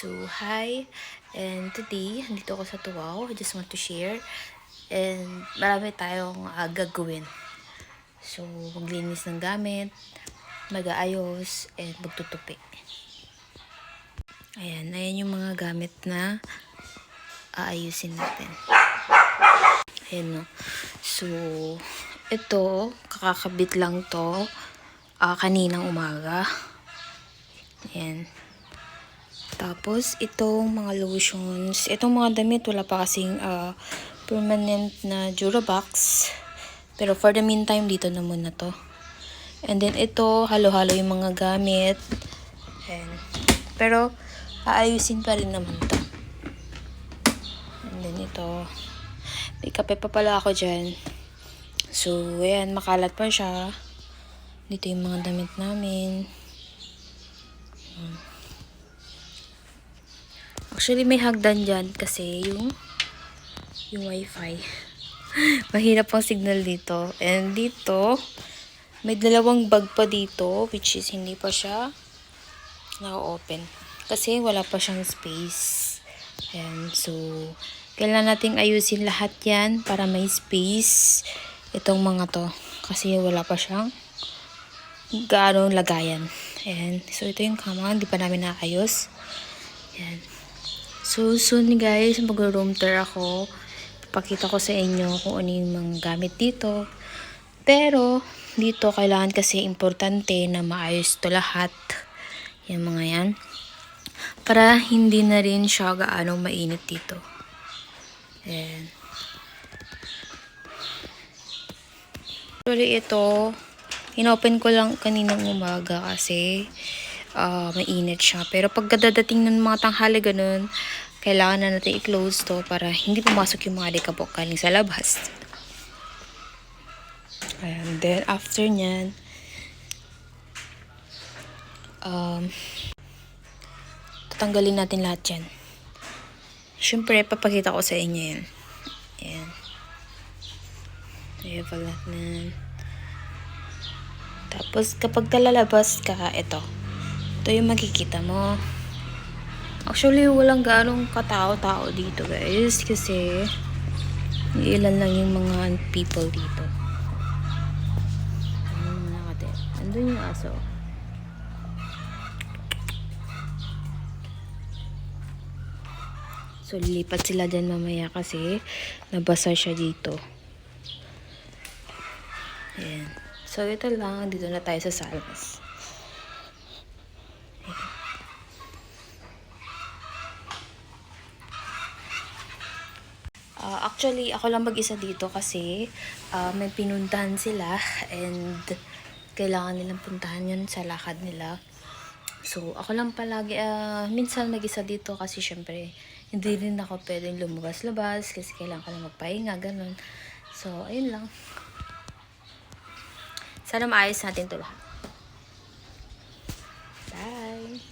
So, hi. And today, nandito ako sa Tuwao. I just want to share. And marami tayong gagawin. So, maglinis ng gamit, mag-aayos, and magtutupi. Ayan yung mga gamit na aayusin natin. Ayan, no. So, ito, kakakabit lang to kaninang umaga. Ayan. Tapos, itong mga lotions, itong mga damit, wala pa kasing permanent na Durabox. Pero for the meantime, dito na muna to. And then, ito, halo-halo yung mga gamit. Ayan. Pero, aayusin pa rin naman to. And then, ito, may kape pa pala ako dyan. So, ayan, makalat pa siya. Dito yung mga damit namin. Actually, may hagdan dyan kasi yung wifi. Mahirap ang signal dito. And dito, may dalawang bag pa dito, which is hindi pa siya naka-open. Kasi wala pa siyang space. Ayan, so, kailangan nating ayusin lahat yan para may space. Itong mga to. Kasi wala pa siyang gaano lagayan. Ayan, so ito yung kama, hindi pa namin nakayos. Ayan. So, soon guys, mag-room tour ako. Papakita ko sa inyo kung ano yung mga gamit dito. Pero, dito kailangan kasi importante na maayos to lahat. Yan mga yan. Para hindi na rin siya gaano mainit dito. Ayan. Actually, ito, inopen ko lang kaninang umaga kasi mainit siya. Pero pagkadadating ng mga tanghali ganun, kailangan na natin i-close to para hindi pumasok yung mga alikabok galing sa labas. And then, after nyan, tatanggalin natin lahat yan. Siyempre, papakita ko sa inyo yan. Ayan. Ayan pag lahat na. Tapos, kapag kalalabas ka, ito yung makikita mo. Actually, walang ganong katao-tao dito, guys. Kasi, ilan lang yung mga people dito. Andun yung aso. So, lilipat sila dyan mamaya kasi nabasa siya dito. Ayan. So, ito lang. Dito na tayo sa salas. Actually, ako lang mag-isa dito kasi may pinuntahan sila and kailangan nilang puntahan yun sa lakad nila. So, ako lang palagi, minsan mag-isa dito kasi syempre, hindi rin ako pwedeng lumabas-labas kasi kailangan ko lang magpahinga, ganun. So, ayun lang. Sana maayos natin ito lahat. Bye!